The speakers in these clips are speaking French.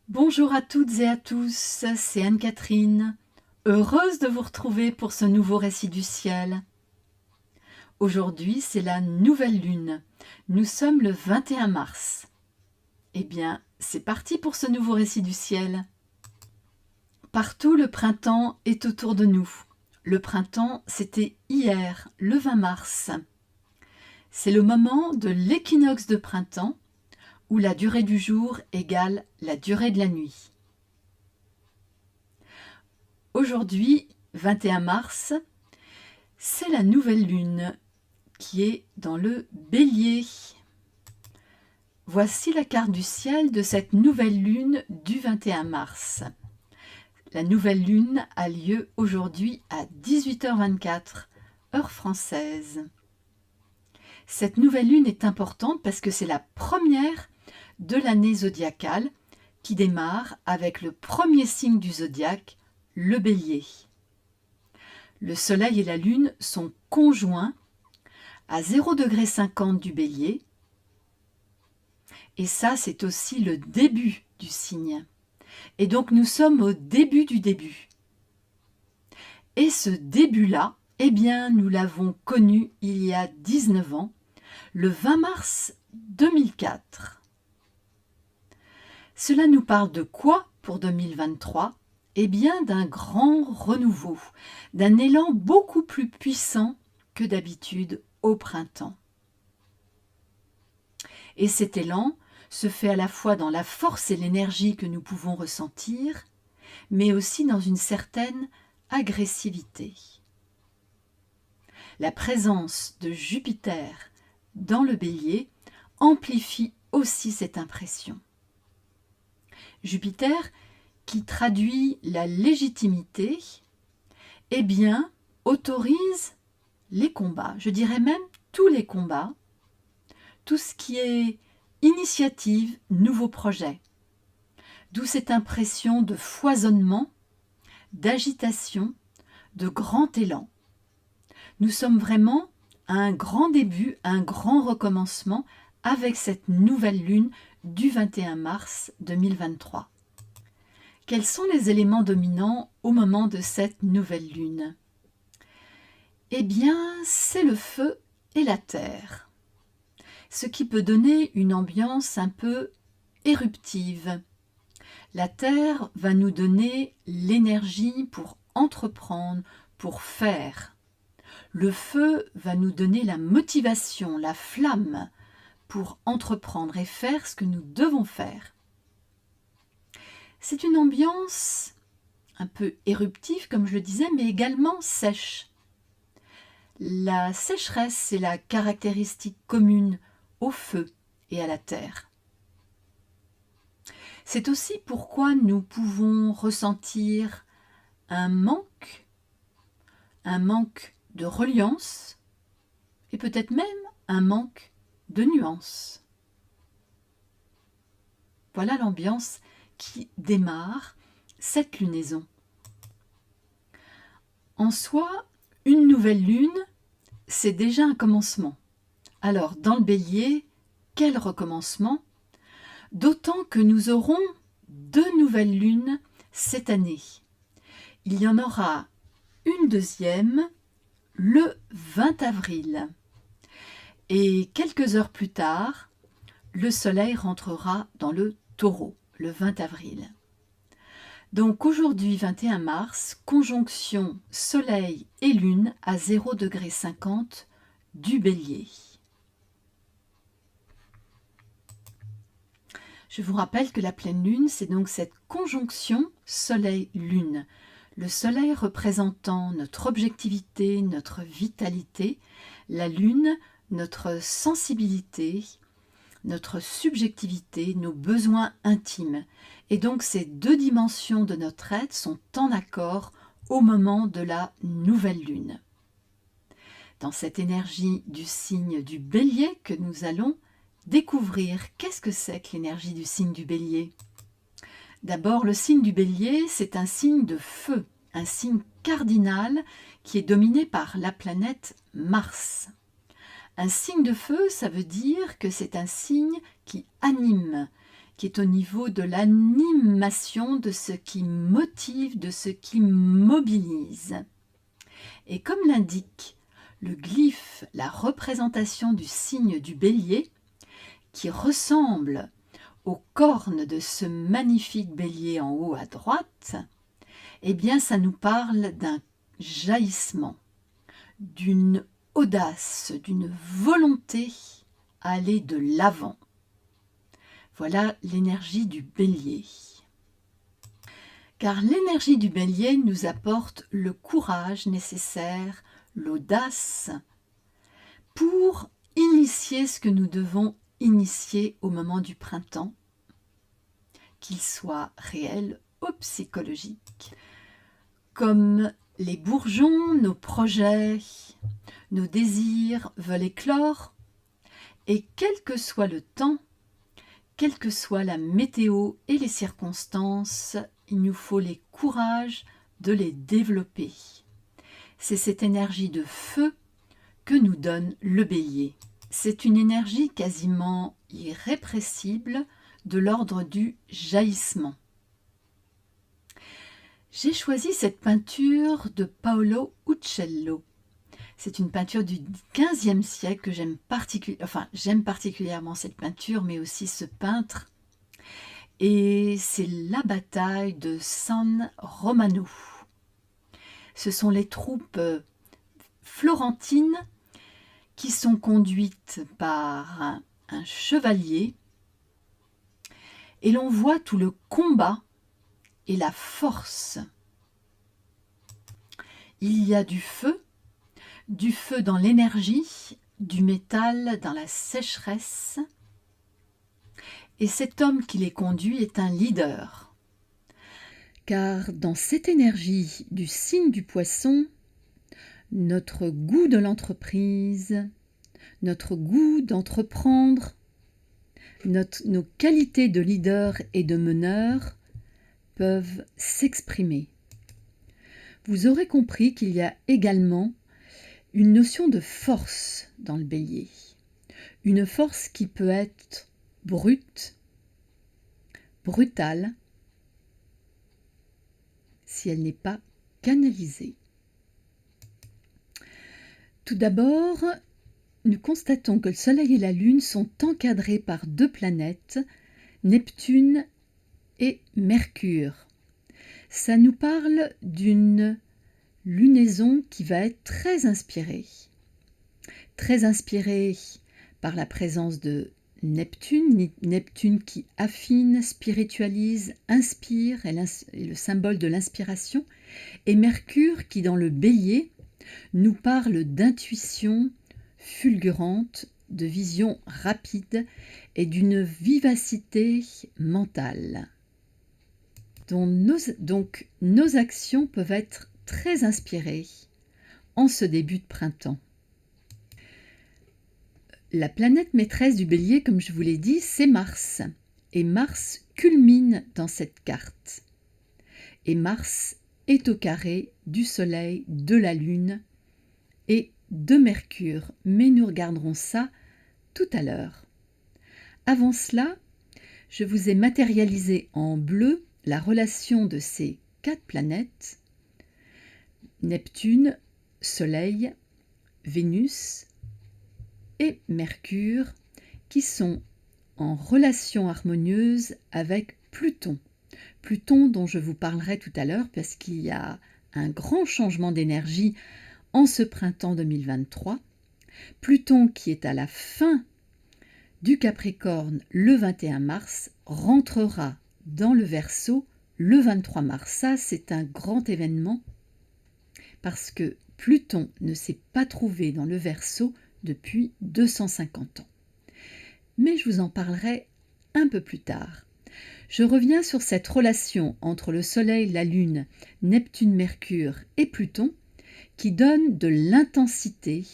Bonjour à toutes et à tous, c'est Anne-Catherine, heureuse de vous retrouver pour ce nouveau récit du ciel. Aujourd'hui, c'est la nouvelle lune. Nous sommes le 21 mars. Eh bien, c'est parti pour ce nouveau récit du ciel. Partout, le printemps est autour de nous. Le printemps, c'était hier, le 20 mars. C'est le moment de l'équinoxe de printemps, où la durée du jour égale la durée de la nuit. Aujourd'hui, 21 mars, c'est la nouvelle lune qui est dans le Bélier. Voici la carte du ciel de cette nouvelle lune du 21 mars. La nouvelle lune a lieu aujourd'hui à 18h24, heure française. Cette nouvelle lune est importante parce que c'est la première de l'année zodiacale qui démarre avec le premier signe du zodiaque, le Bélier. Le Soleil et la Lune sont conjoints à 0,50 du Bélier. Et ça, c'est aussi le début du signe. Et donc, nous sommes au début du début. Et ce début-là, eh bien, nous l'avons connu il y a 19 ans, le 20 mars 2004. Cela nous parle de quoi pour 2023 ? Eh bien, d'un grand renouveau, d'un élan beaucoup plus puissant que d'habitude au printemps. Et cet élan se fait à la fois dans la force et l'énergie que nous pouvons ressentir, mais aussi dans une certaine agressivité. La présence de Jupiter dans le Bélier amplifie aussi cette impression. Jupiter, qui traduit la légitimité, eh bien, autorise les combats, je dirais même tous les combats, tout ce qui est initiative, nouveau projet. D'où cette impression de foisonnement, d'agitation, de grand élan. Nous sommes vraiment à un grand début, un grand recommencement avec cette nouvelle lune du 21 mars 2023. Quels sont les éléments dominants au moment de cette nouvelle lune ? Eh bien, c'est le feu et la terre, ce qui peut donner une ambiance un peu éruptive. La terre va nous donner l'énergie pour entreprendre, pour faire. Le feu va nous donner la motivation, la flamme pour entreprendre et faire ce que nous devons faire. C'est une ambiance un peu éruptive, comme je le disais, mais également sèche. La sécheresse, c'est la caractéristique commune au feu et à la terre. C'est aussi pourquoi nous pouvons ressentir un manque de reliance et peut-être même un manque de nuance. Voilà l'ambiance qui démarre cette lunaison. En soi, une nouvelle lune, c'est déjà un commencement. Alors, dans le Bélier, quel recommencement ? D'autant que nous aurons 2 nouvelles lunes cette année. Il y en aura une deuxième le 20 avril. Et quelques heures plus tard, le Soleil rentrera dans le Taureau, le 20 avril. Donc aujourd'hui, 21 mars, conjonction Soleil et Lune à 0,50 du Bélier. Je vous rappelle que la pleine lune, c'est donc cette conjonction Soleil-Lune. Le Soleil représentant notre objectivité, notre vitalité, la Lune, notre sensibilité, notre subjectivité, nos besoins intimes. Et donc ces 2 dimensions de notre être sont en accord au moment de la nouvelle lune. Dans cette énergie du signe du Bélier que nous allons découvrir, qu'est-ce que c'est que l'énergie du signe du Bélier ? D'abord, le signe du Bélier, c'est un signe de feu, un signe cardinal qui est dominé par la planète Mars. Un signe de feu, ça veut dire que c'est un signe qui anime, qui est au niveau de l'animation, de ce qui motive, de ce qui mobilise. Et comme l'indique le glyphe, la représentation du signe du bélier, qui ressemble aux cornes de ce magnifique bélier en haut à droite, eh bien ça nous parle d'un jaillissement, d'une audace, d'une volonté à aller de l'avant. Voilà l'énergie du bélier. Car l'énergie du bélier nous apporte le courage nécessaire, l'audace, pour initier ce que nous devons initier au moment du printemps, qu'il soit réel ou psychologique. Comme les bourgeons, nos projets, nos désirs veulent éclore, et quel que soit le temps, quelle que soit la météo et les circonstances, il nous faut les courages de les développer. C'est cette énergie de feu que nous donne le bélier. C'est une énergie quasiment irrépressible de l'ordre du jaillissement. J'ai choisi cette peinture de Paolo Uccello. C'est une peinture du XVe siècle que j'aime particulièrement cette peinture, mais aussi ce peintre. Et c'est la bataille de San Romano. Ce sont les troupes florentines qui sont conduites par un chevalier. Et l'on voit tout le combat et la force. Il y a du feu dans l'énergie, du métal dans la sécheresse. Et cet homme qui les conduit est un leader. Car dans cette énergie du signe du poisson, notre goût de l'entreprise, notre goût d'entreprendre, nos qualités de leader et de meneur peuvent s'exprimer. Vous aurez compris qu'il y a également une notion de force dans le bélier. Une force qui peut être brute, brutale, si elle n'est pas canalisée. Tout d'abord, nous constatons que le Soleil et la Lune sont encadrés par deux planètes, Neptune et Mercure. Ça nous parle d'une lunaison qui va être très inspirée par la présence de Neptune qui affine, spiritualise, inspire, est le symbole de l'inspiration, et Mercure qui dans le bélier nous parle d'intuition fulgurante, de vision rapide et d'une vivacité mentale. Donc nos actions peuvent être très inspirées en ce début de printemps. La planète maîtresse du bélier, comme je vous l'ai dit, c'est Mars. Et Mars culmine dans cette carte. Et Mars est au carré du Soleil, de la Lune et de Mercure. Mais nous regarderons ça tout à l'heure. Avant cela, je vous ai matérialisé en bleu la relation de ces 4 planètes, Neptune, Soleil, Vénus et Mercure, qui sont en relation harmonieuse avec Pluton. Pluton dont je vous parlerai tout à l'heure parce qu'il y a un grand changement d'énergie en ce printemps 2023. Pluton qui est à la fin du Capricorne le 21 mars rentrera dans le Verseau le 23 mars. Ça, c'est un grand événement parce que Pluton ne s'est pas trouvé dans le Verseau depuis 250 ans. Mais je vous en parlerai un peu plus tard. Je reviens sur cette relation entre le Soleil, la Lune, Neptune, Mercure et Pluton qui donne de l'intensité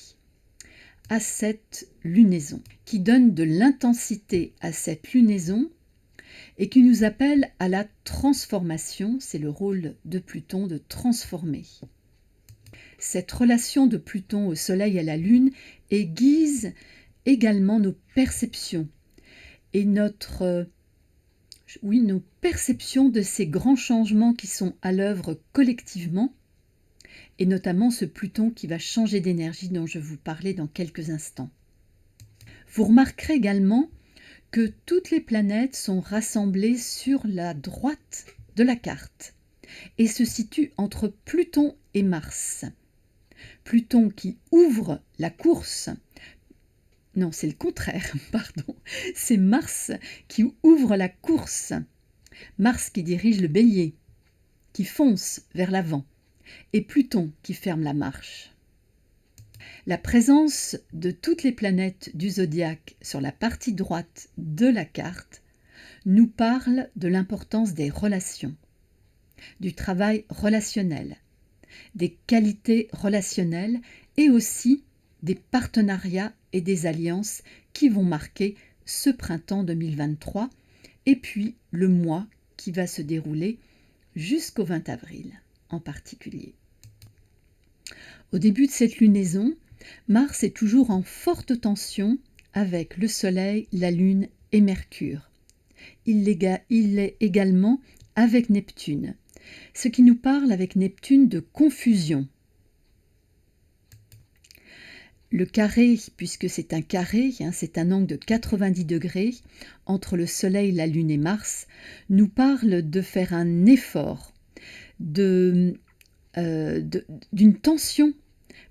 à cette lunaison, et qui nous appelle à la transformation. C'est le rôle de Pluton de transformer. Cette relation de Pluton au Soleil et à la Lune aiguise également nos perceptions et notre oui, nos perceptions de ces grands changements qui sont à l'œuvre collectivement, et notamment ce Pluton qui va changer d'énergie dont je vous parlais dans quelques instants. Vous remarquerez également que toutes les planètes sont rassemblées sur la droite de la carte et se situent entre Pluton et Mars. Pluton qui ouvre la course. Non, c'est le contraire, pardon. C'est Mars qui ouvre la course. Mars qui dirige le bélier, qui fonce vers l'avant, et Pluton qui ferme la marche. La présence de toutes les planètes du zodiaque sur la partie droite de la carte nous parle de l'importance des relations, du travail relationnel, des qualités relationnelles et aussi des partenariats et des alliances qui vont marquer ce printemps 2023 et puis le mois qui va se dérouler jusqu'au 20 avril en particulier. Au début de cette lunaison, Mars est toujours en forte tension avec le Soleil, la Lune et Mercure. Il est également avec Neptune, ce qui nous parle avec Neptune de confusion. Le carré, puisque c'est un carré, c'est un angle de 90 degrés entre le Soleil, la Lune et Mars, nous parle de faire un effort, d'une tension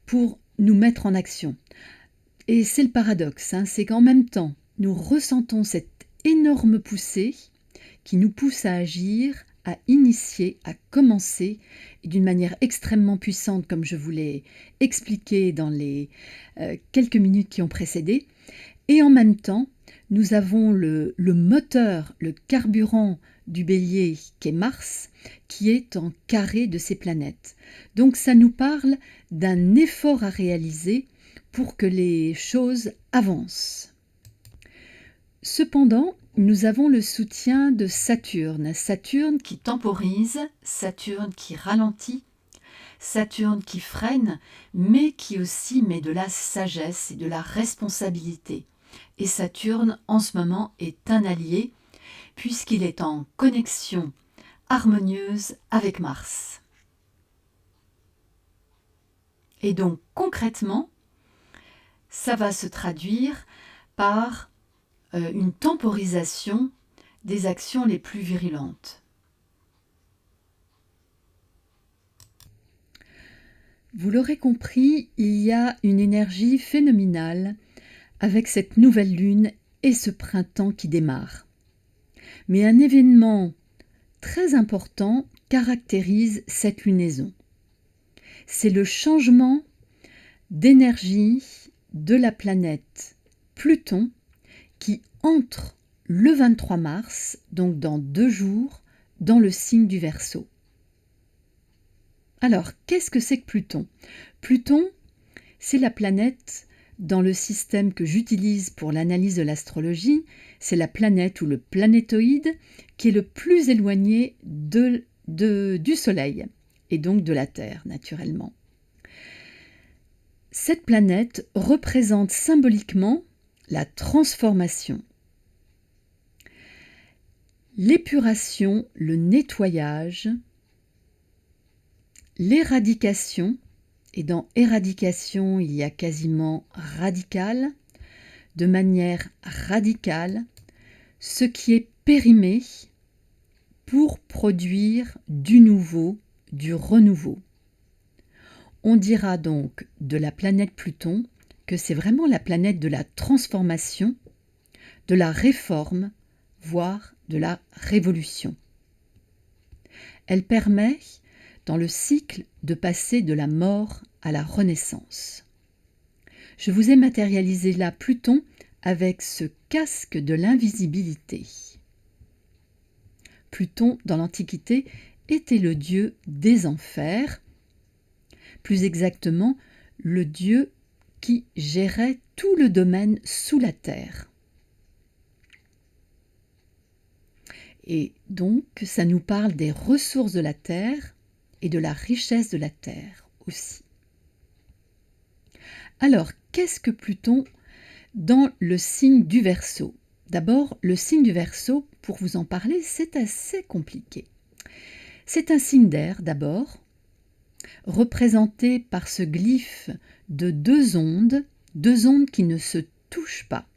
pour nous mettre en action. Et c'est le paradoxe, c'est qu'en même temps, nous ressentons cette énorme poussée qui nous pousse à agir, à initier, à commencer, et d'une manière extrêmement puissante, comme je vous l'ai expliqué dans les quelques minutes qui ont précédé. Et en même temps, nous avons le moteur, le carburant du bélier qui est Mars, qui est en carré de ces planètes. Donc ça nous parle d'un effort à réaliser pour que les choses avancent. Cependant, nous avons le soutien de Saturne. Saturne qui temporise, Saturne qui ralentit, Saturne qui freine, mais qui aussi met de la sagesse et de la responsabilité. Et Saturne, en ce moment, est un allié, puisqu'il est en connexion harmonieuse avec Mars. Et donc, concrètement, ça va se traduire par une temporisation des actions les plus virulentes. Vous l'aurez compris, il y a une énergie phénoménale avec cette nouvelle lune et ce printemps qui démarre. Mais un événement très important caractérise cette lunaison. C'est le changement d'énergie de la planète Pluton qui entre le 23 mars, donc dans 2 jours, dans le signe du Verseau. Alors, qu'est-ce que c'est que Pluton ? Pluton, c'est la planète dans le système que j'utilise pour l'analyse de l'astrologie, c'est la planète ou le planétoïde qui est le plus éloigné du Soleil et donc de la Terre, naturellement. Cette planète représente symboliquement la transformation, l'épuration, le nettoyage, l'éradication, et dans éradication, il y a quasiment radical, de manière radicale, ce qui est périmé pour produire du nouveau, du renouveau. On dira donc de la planète Pluton que c'est vraiment la planète de la transformation, de la réforme, voire de la révolution. Elle permet, dans le cycle, de passer de la mort à la renaissance. Je vous ai matérialisé là Pluton avec ce casque de l'invisibilité. Pluton, dans l'Antiquité, était le dieu des enfers, plus exactement le dieu qui gérait tout le domaine sous la terre. Et donc, ça nous parle des ressources de la terre et de la richesse de la terre aussi. Alors, qu'est-ce que Pluton dans le signe du Verseau ? D'abord, le signe du Verseau, pour vous en parler, c'est assez compliqué. C'est un signe d'air d'abord, représenté par ce glyphe de deux ondes qui ne se touchent pas.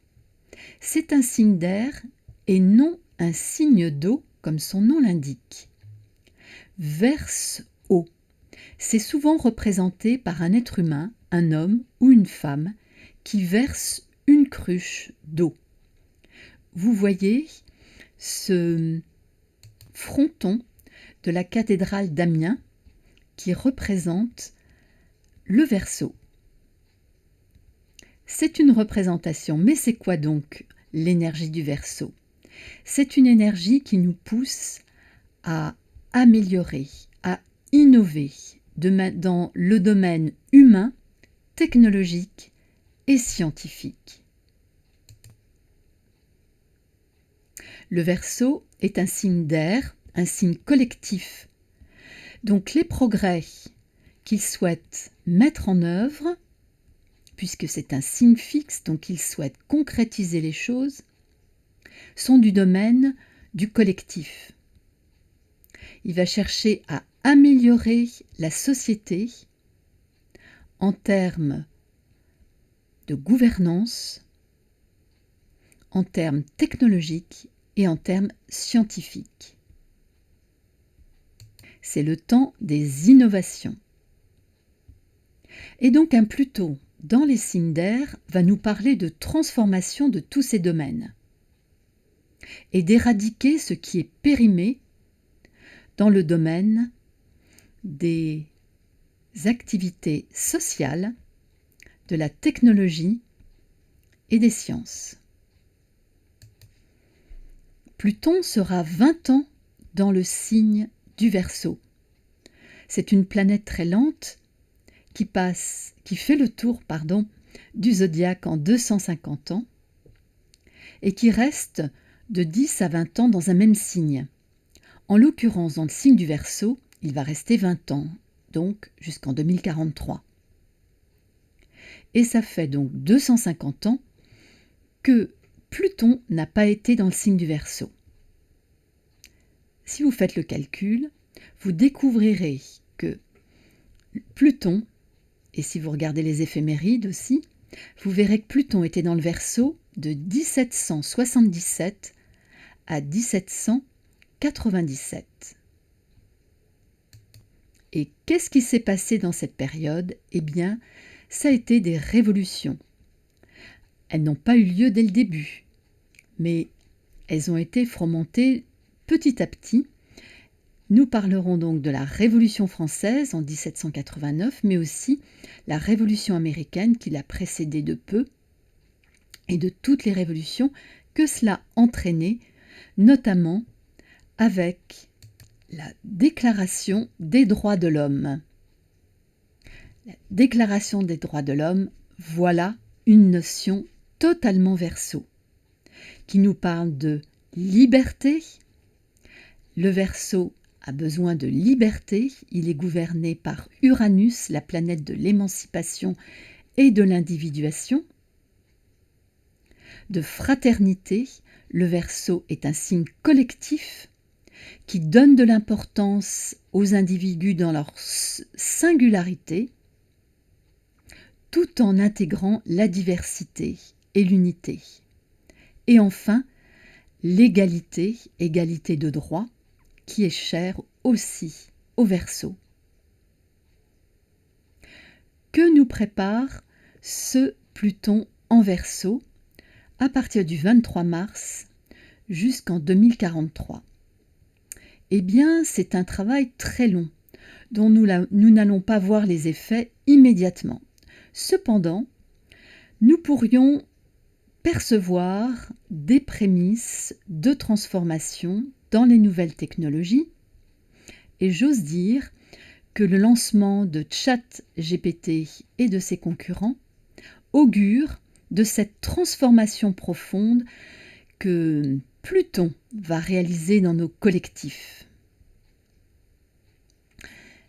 C'est un signe d'air et non un signe d'eau, comme son nom l'indique. Verseau, c'est souvent représenté par un être humain, un homme ou une femme, qui verse une cruche d'eau. Vous voyez ce fronton de la cathédrale d'Amiens qui représente le Verseau. C'est une représentation, mais c'est quoi donc l'énergie du Verseau? C'est une énergie qui nous pousse à améliorer, à innover dans le domaine humain, technologique et scientifique. Le Verseau est un signe d'air, un signe collectif. Donc les progrès qu'il souhaite mettre en œuvre, puisque c'est un signe fixe, donc il souhaite concrétiser les choses, sont du domaine du collectif. Il va chercher à améliorer la société en termes de gouvernance, en termes technologiques et en termes scientifiques. C'est le temps des innovations. Et donc un Pluton dans les signes d'air va nous parler de transformation de tous ces domaines et d'éradiquer ce qui est périmé dans le domaine des activités sociales, de la technologie et des sciences. Pluton sera 20 ans dans le signe du Verseau. C'est une planète très lente qui fait le tour du zodiaque en 250 ans et qui reste de 10 à 20 ans dans un même signe. En l'occurrence, dans le signe du Verseau, il va rester 20 ans, donc jusqu'en 2043. Et ça fait donc 250 ans que Pluton n'a pas été dans le signe du Verseau. Si vous faites le calcul, vous découvrirez que Pluton, et si vous regardez les éphémérides aussi, vous verrez que Pluton était dans le Verseau de 1777 à 1797. Et qu'est-ce qui s'est passé dans cette période? Eh bien, ça a été des révolutions. Elles n'ont pas eu lieu dès le début, mais elles ont été fomentées petit à petit. Nous parlerons donc de la Révolution française en 1789, mais aussi la Révolution américaine qui l'a précédée de peu, et de toutes les révolutions que cela a entraîné, notamment avec la Déclaration des droits de l'homme. La Déclaration des droits de l'homme, voilà une notion totalement Verseau, qui nous parle de liberté. Le Verseau a besoin de liberté, il est gouverné par Uranus, la planète de l'émancipation et de l'individuation. De fraternité, le Verseau est un signe collectif qui donne de l'importance aux individus dans leur singularité, tout en intégrant la diversité et l'unité. Et enfin, l'égalité, égalité de droit, qui est chère aussi au Verseau. Que nous prépare ce Pluton en Verseau à partir du 23 mars jusqu'en 2043? Eh bien, c'est un travail très long, dont nous n'allons pas voir les effets immédiatement. Cependant, nous pourrions percevoir des prémices de transformation dans les nouvelles technologies, et j'ose dire que le lancement de ChatGPT et de ses concurrents augure de cette transformation profonde que Pluton va réaliser dans nos collectifs.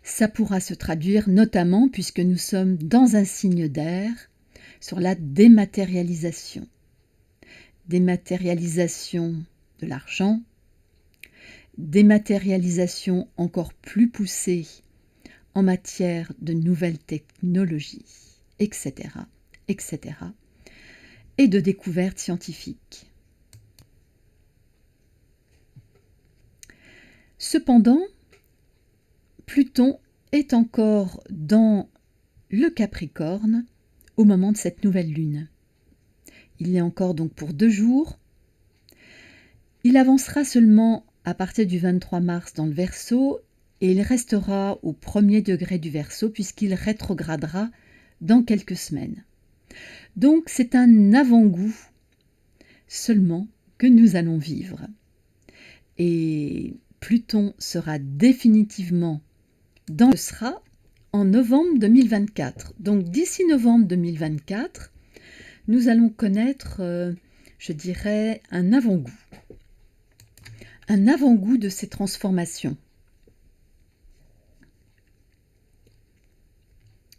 Ça pourra se traduire notamment, puisque nous sommes dans un signe d'air, sur la dématérialisation. dématérialisation de l'argent, dématérialisation encore plus poussée en matière de nouvelles technologies, etc., etc., et de découvertes scientifiques. Cependant, Pluton est encore dans le Capricorne au moment de cette nouvelle lune. Il est encore donc pour 2 jours. Il avancera seulement à partir du 23 mars dans le Verseau et il restera au 1er degré du Verseau puisqu'il rétrogradera dans quelques semaines. Donc c'est un avant-goût seulement que nous allons vivre. Et Pluton sera définitivement ce sera en novembre 2024. Donc d'ici novembre 2024, nous allons connaître, je dirais, un avant-goût. Un avant-goût de ces transformations.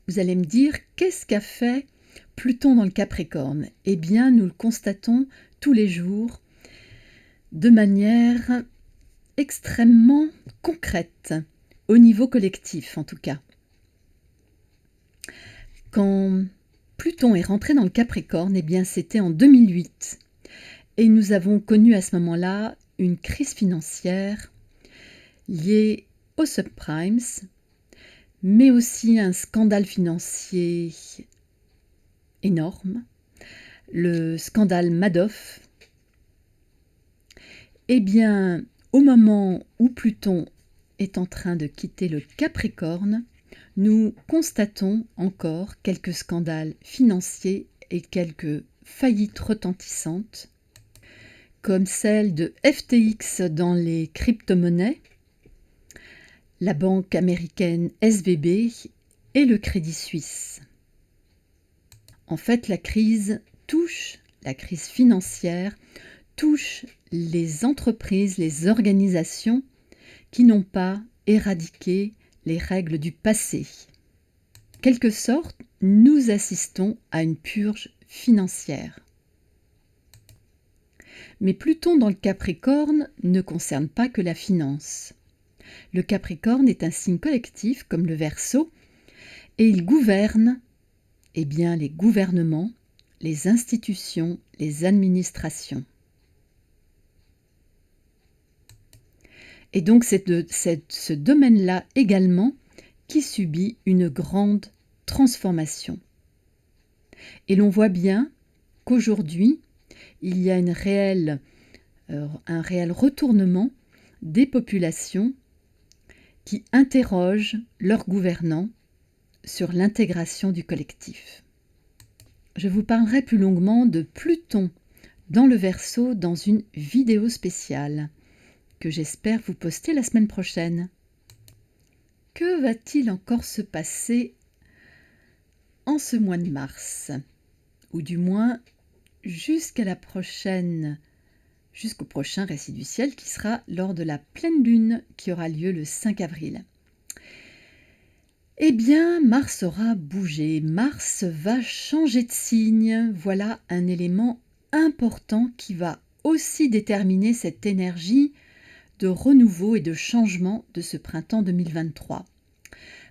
Vous allez me dire, qu'est-ce qu'a fait Pluton dans le Capricorne? Eh bien, nous le constatons tous les jours de manière extrêmement concrète, au niveau collectif en tout cas. Quand Pluton est rentré dans le Capricorne, eh bien c'était en 2008. Et nous avons connu à ce moment-là une crise financière liée aux subprimes, mais aussi un scandale financier énorme, le scandale Madoff. Eh bien, au moment où Pluton est en train de quitter le Capricorne, nous constatons encore quelques scandales financiers et quelques faillites retentissantes, comme celle de FTX dans les crypto-monnaies, la banque américaine SVB et le Crédit Suisse. En fait, la crise financière touche les entreprises, les organisations qui n'ont pas éradiqué les règles du passé. En quelque sorte, nous assistons à une purge financière. Mais Pluton dans le Capricorne ne concerne pas que la finance. Le Capricorne est un signe collectif comme le Verseau et il gouverne les gouvernements, les institutions, les administrations. Et donc c'est ce domaine-là également qui subit une grande transformation. Et l'on voit bien qu'aujourd'hui, il y a un réel retournement des populations qui interrogent leurs gouvernants sur l'intégration du collectif. Je vous parlerai plus longuement de Pluton dans le Verseau dans une vidéo spéciale que j'espère vous poster la semaine prochaine. Que va-t-il encore se passer en ce mois de mars? Ou du moins jusqu'au prochain récit du ciel qui sera lors de la pleine lune qui aura lieu le 5 avril. Eh bien, Mars aura bougé, Mars va changer de signe. Voilà un élément important qui va aussi déterminer cette énergie de renouveau et de changement de ce printemps 2023.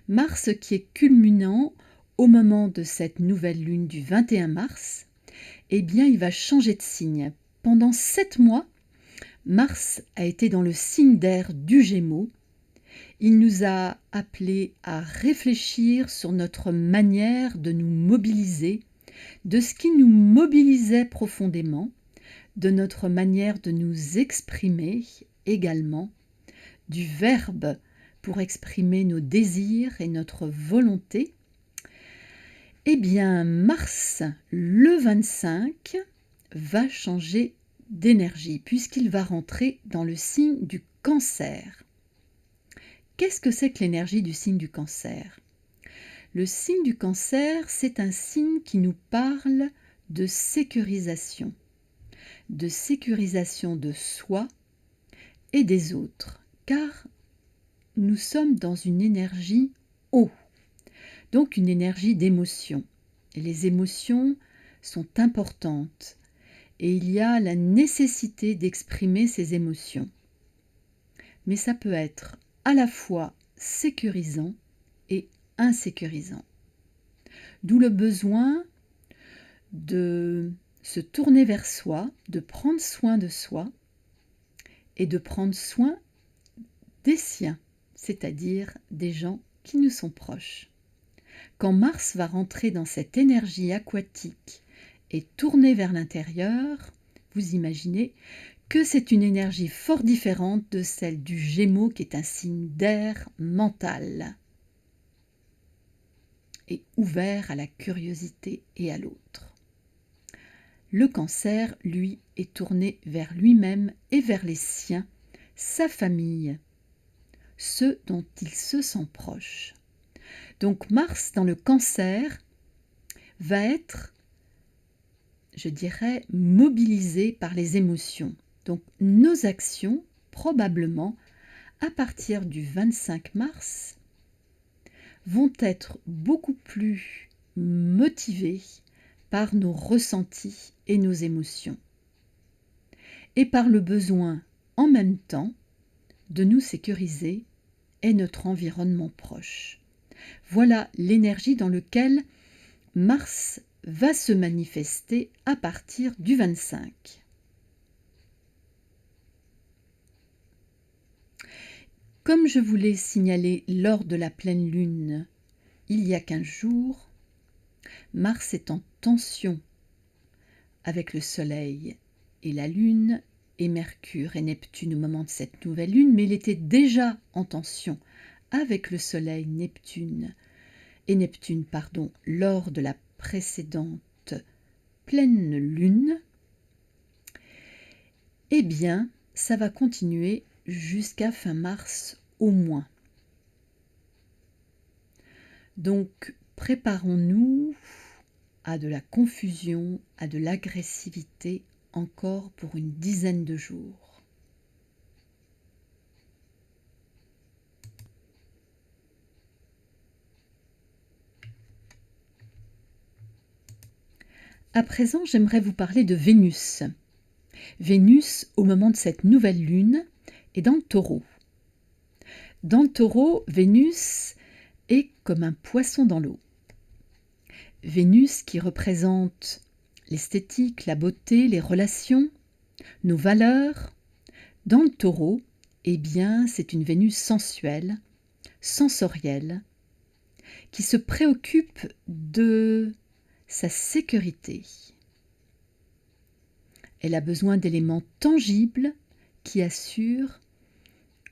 Mars qui est culminant au moment de cette nouvelle lune du 21 mars, eh bien il va changer de signe. Pendant 7 mois, Mars a été dans le signe d'air du Gémeaux. Il nous a appelés à réfléchir sur notre manière de nous mobiliser, de ce qui nous mobilisait profondément, de notre manière de nous exprimer également, du verbe pour exprimer nos désirs et notre volonté. Eh bien, Mars, le 25, va changer d'énergie puisqu'il va rentrer dans le signe du Cancer. Qu'est-ce que c'est que l'énergie du signe du Cancer? Le signe du Cancer, c'est un signe qui nous parle de sécurisation de soi et des autres, car nous sommes dans une énergie eau, donc une énergie d'émotion. Et les émotions sont importantes et il y a la nécessité d'exprimer ses émotions. Mais ça peut être à la fois sécurisant et insécurisant. D'où le besoin de se tourner vers soi, de prendre soin de soi et de prendre soin des siens, c'est-à-dire des gens qui nous sont proches. Quand Mars va rentrer dans cette énergie aquatique et tourner vers l'intérieur, vous imaginez que c'est une énergie fort différente de celle du Gémeaux qui est un signe d'air mental et ouvert à la curiosité et à l'autre. Le Cancer, lui, est tourné vers lui-même et vers les siens, sa famille, ceux dont il se sent proche. Donc Mars dans le Cancer va être, je dirais, mobilisé par les émotions. Donc nos actions, probablement, à partir du 25 mars, vont être beaucoup plus motivées par nos ressentis et nos émotions, et par le besoin, en même temps, de nous sécuriser et notre environnement proche. Voilà l'énergie dans laquelle Mars va se manifester à partir du 25. Comme je vous l'ai signalé lors de la pleine lune, il y a 15 jours, Mars est en tension avec le Soleil et la Lune et Mercure et Neptune au moment de cette nouvelle lune, mais il était déjà en tension avec le Soleil, Neptune lors de la précédente pleine lune. Eh bien, ça va continuer jusqu'à fin mars au moins. Donc, préparons-nous à de la confusion, à de l'agressivité encore pour une dizaine de jours. À présent, j'aimerais vous parler de Vénus. Vénus, au moment de cette nouvelle lune, est dans le Taureau. Dans le Taureau, Vénus est comme un poisson dans l'eau. Vénus qui représente l'esthétique, la beauté, les relations, nos valeurs. Dans le Taureau, eh bien, c'est une Vénus sensuelle, sensorielle, qui se préoccupe de sa sécurité. Elle a besoin d'éléments tangibles qui assurent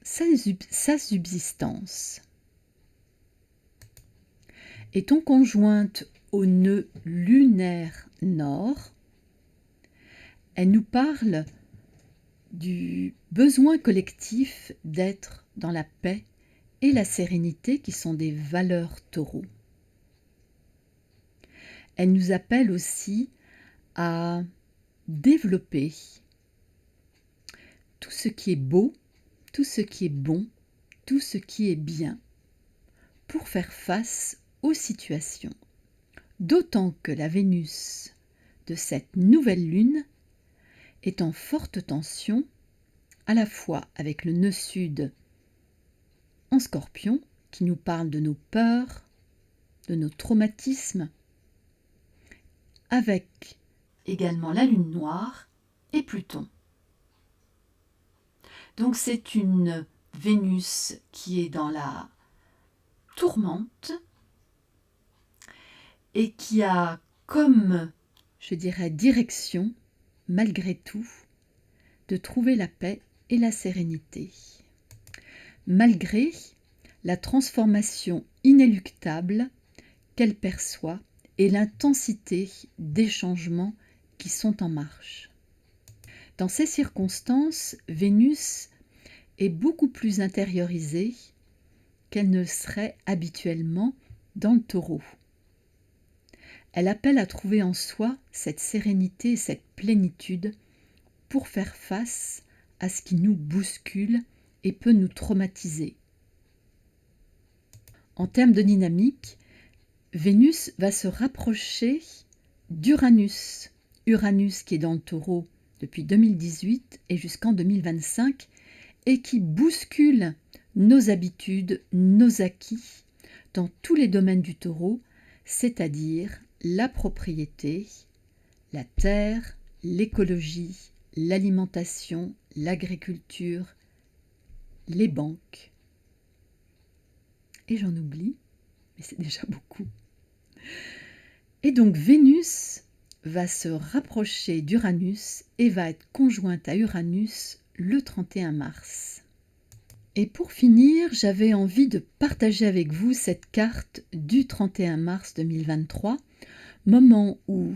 sa subsistance. Étant conjointe au nœud lunaire nord, elle nous parle du besoin collectif d'être dans la paix et la sérénité qui sont des valeurs taureaux. Elle nous appelle aussi à développer tout ce qui est beau, tout ce qui est bon, tout ce qui est bien, pour faire face aux situations. D'autant que la Vénus de cette nouvelle lune est en forte tension, à la fois avec le nœud sud en Scorpion, qui nous parle de nos peurs, de nos traumatismes, avec également la lune noire et Pluton. Donc c'est une Vénus qui est dans la tourmente et qui a comme, je dirais, direction, malgré tout, de trouver la paix et la sérénité. Malgré la transformation inéluctable qu'elle perçoit et l'intensité des changements qui sont en marche. Dans ces circonstances, Vénus est beaucoup plus intériorisée qu'elle ne serait habituellement dans le Taureau. Elle appelle à trouver en soi cette sérénité et cette plénitude pour faire face à ce qui nous bouscule et peut nous traumatiser. En termes de dynamique, Vénus va se rapprocher d'Uranus, Uranus qui est dans le Taureau depuis 2018 et jusqu'en 2025 et qui bouscule nos habitudes, nos acquis dans tous les domaines du Taureau, c'est-à-dire la propriété, la terre, l'écologie, l'alimentation, l'agriculture, les banques. Et j'en oublie, mais c'est déjà beaucoup. Et donc Vénus va se rapprocher d'Uranus et va être conjointe à Uranus le 31 mars. Et pour finir, j'avais envie de partager avec vous cette carte du 31 mars 2023, moment où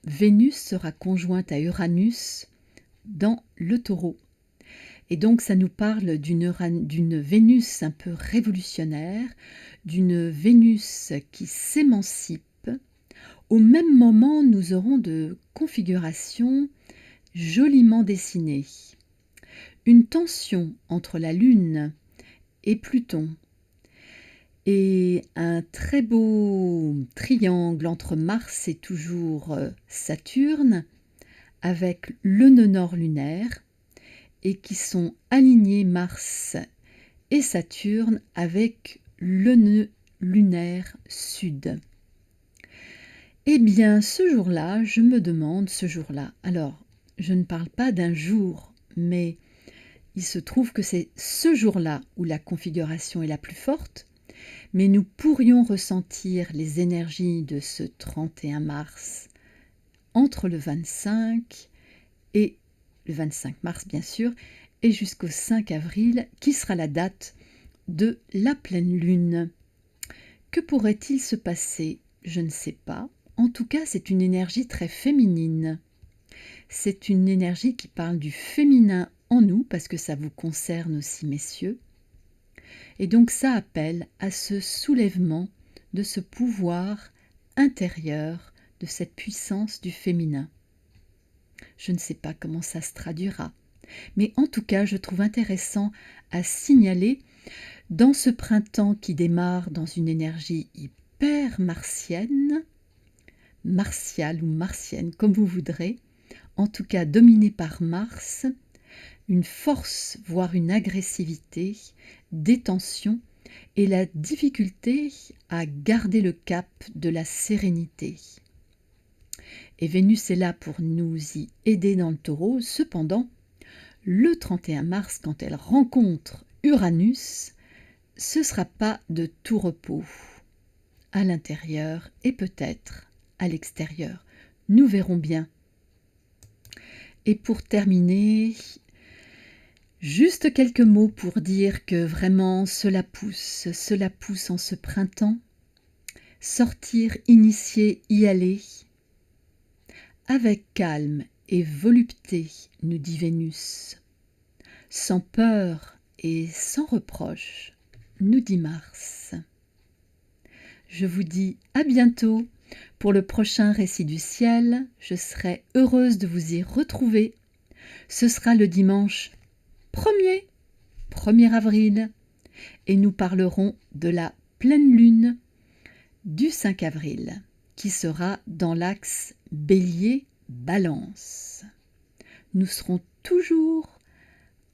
Vénus sera conjointe à Uranus dans le Taureau. Et donc ça nous parle d'une Vénus un peu révolutionnaire, d'une Vénus qui s'émancipe. Au même moment, nous aurons de configurations joliment dessinées. Une tension entre la Lune et Pluton et un très beau triangle entre Mars et toujours Saturne avec le nœud nord lunaire et qui sont alignés Mars et Saturne avec le nœud lunaire sud. Eh bien, ce jour-là, je me demande, alors, je ne parle pas d'un jour, mais il se trouve que c'est ce jour-là où la configuration est la plus forte, mais nous pourrions ressentir les énergies de ce 31 mars entre le 25 et le 25 mars, bien sûr, et jusqu'au 5 avril, qui sera la date de la pleine lune. Que pourrait-il se passer? Je ne sais pas. En tout cas, c'est une énergie très féminine. C'est une énergie qui parle du féminin en nous, parce que ça vous concerne aussi, messieurs. Et donc ça appelle à ce soulèvement de ce pouvoir intérieur, de cette puissance du féminin. Je ne sais pas comment ça se traduira, mais en tout cas, je trouve intéressant à signaler dans ce printemps qui démarre dans une énergie hyper martienne, martiale ou martienne, comme vous voudrez, en tout cas dominée par Mars, une force, voire une agressivité, des tensions et la difficulté à garder le cap de la sérénité. Et Vénus est là pour nous y aider dans le Taureau. Cependant, le 31 mars, quand elle rencontre Uranus, ce ne sera pas de tout repos, à l'intérieur et peut-être à l'extérieur. Nous verrons bien. Et pour terminer, juste quelques mots pour dire que vraiment cela pousse en ce printemps. Sortir, initier, y aller. Avec calme et volupté, nous dit Vénus. Sans peur et sans reproche, nous dit Mars. Je vous dis à bientôt pour le prochain récit du ciel. Je serai heureuse de vous y retrouver. Ce sera le dimanche 1er avril et nous parlerons de la pleine lune du 5 avril qui sera dans l'axe Bélier-Balance. Nous serons toujours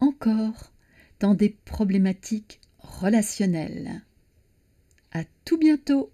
encore dans des problématiques relationnelles. À tout bientôt!